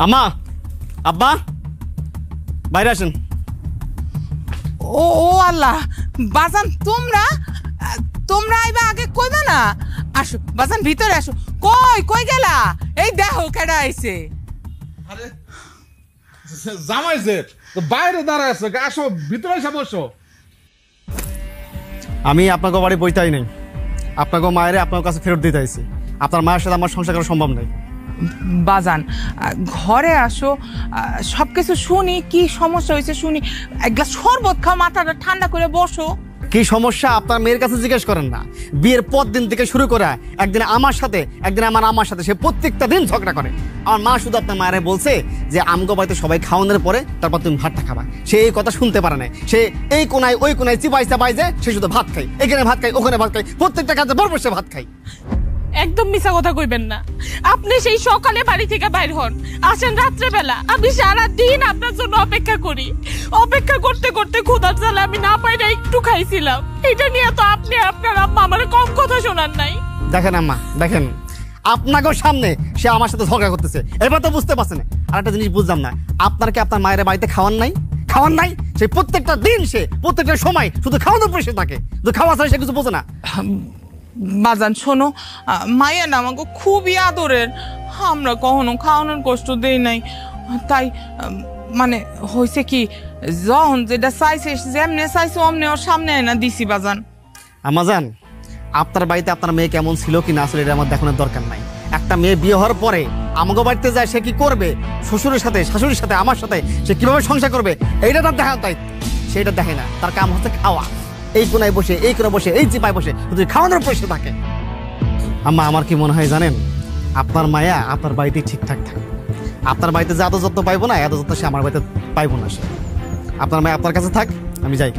আম্মা, আব্বা, বাইরে আসেন। ও ও আল্লাহ, বাজান তোমরা তোমরা আইবা আগে কইবা না? আসো বাজান, ভিতরে আসো। কই কই গেলা? এই দেখো কেডা আইছে। আরে জামাই যে তো বাইরে দাঁড়ায় আছে, আসো ভিতরে এসে বসো। আমি আপনাকে বাড়ি বইতাই নাই, আপনাকে মায়ের আপনার কাছে ফেরত দিতে আইছি। আপনার মায়ের সাথে আমার সংসার করা সম্ভব নয়। বাজান ঘরে আসো, সবকিছু শুনি, কি সমস্যা হয়েছে শুনি। এক গ্লাস শরবত খাও, মাথাটা ঠান্ডা করে বসো। কি সমস্যা আপনার মেয়ের কাছে জিজ্ঞেস করেন না? বিয়ের পর দিন থেকে শুরু করে একদিন আমার সাথে, একদিন আমার আম্মার সাথে, সে প্রত্যেকটা দিন ঝগড়া করে। আমার মা শুধু আপনার মায়ের বলছে যে আমগো বাড়িতে সবাই খাওয়ানোর পরে তারপর তুমি ভাতটা খাবা। সে এই কথা শুনতে পারে না। সে এই কোনায় ওই কোনায় চিবাই চাবাই যে সে শুধু ভাত খায়, এখানে ভাত খায়, ওখানে ভাত খায়, প্রত্যেকটা কাজে বরবর সে ভাত খায়। একদম মিছা কথা কইবেন না। আপনি সেই সকালে বাড়ি থেকে বাইর হন, আসেন রাত্রেবেলা। আমি সারা দিন আপনার জন্য অপেক্ষা করি। অপেক্ষা করতে করতে ক্ষুধার জ্বালা আমি না পাইরা একটু খাইছিলাম। এটা নিয়ে তো আপনি আপনার আম্মা আমার কম কথা শোনান নাই। দেখেন আম্মা, দেখেন আপনাকেও সামনে সে আমার সাথে ঝগড়া করতেছে, এবার তো বুঝতে পারছেন। আর একটা জিনিস বুঝলাম না, আপনার কি আপনার মায়ের বাড়িতে খাওয়ান নাই? খাওয়ান নাই? সে প্রত্যেকটা দিন, সে প্রত্যেকটা সময় শুধু খাওয়ানোর পয়সা থাকে, শুধু খাওয়া ছাড়া সে কিছু বোঝে না। বাজান শোনো, মায়া না আমাকে খুবই আদরের, আমরা কখনো খাওয়ানোর কষ্ট দেই নাই। তাই মানে হয়েছে কি, যখন যেটা চাইছে যেমনে চাইছে অমনে ওর সামনে না দিছি বাজান। আমাজান, আপনার বাড়িতে আপনার মেয়ে কেমন ছিল কি না ছিল এটা আমার দেখানোর দরকার নাই। একটা মেয়ে বিয়ে হওয়ার পরে আমাকে বাড়িতে যায়, সে কি করবে, শ্বশুরের সাথে, শাশুড়ির সাথে, আমার সাথে সে কিভাবে সংসার করবে, এইটা তার দেখার দায়িত্ব। সেটা দেখে না, তার কাম হচ্ছে খাওয়া। এই কোনায় বসে, এই কোনায় বসে, এই চিপায় বসে শুধু খাওয়ানোর পয়সা থাকে। আম্মা, আমার কি মনে হয় জানেন, আপনার মায়া আপনার বাড়িতেই ঠিকঠাক থাকে। আপনার বাড়িতে যে এত যত্ন পাইবো না, এত যত্ন সে আমার বাড়িতে পাইবো না। সে আপনার মায়া আপনার কাছে থাক, আমি যাই।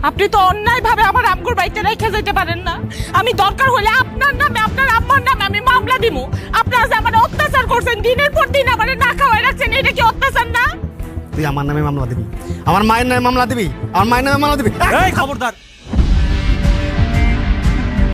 আপনি তো অন্যায় ভাবে আমার আমগুর বাড়িতে রেখে যেতে পারেন না। আমি দরকার হলে আপনার নামে, আপনার আম্মার নামে আমি মামলা দিব। আপনারা যে আমার অত্যাচার করছেন, দিনের পর দিন আমার না খাওয়াই রাখছেন, এটা কি অত্যাচার না? তুই আমার নামে মামলা দিবি, আমার মায়ের নামে মামলা দিবি, আমার মায়ের নামে মামলা দিবি? এই খবরদার,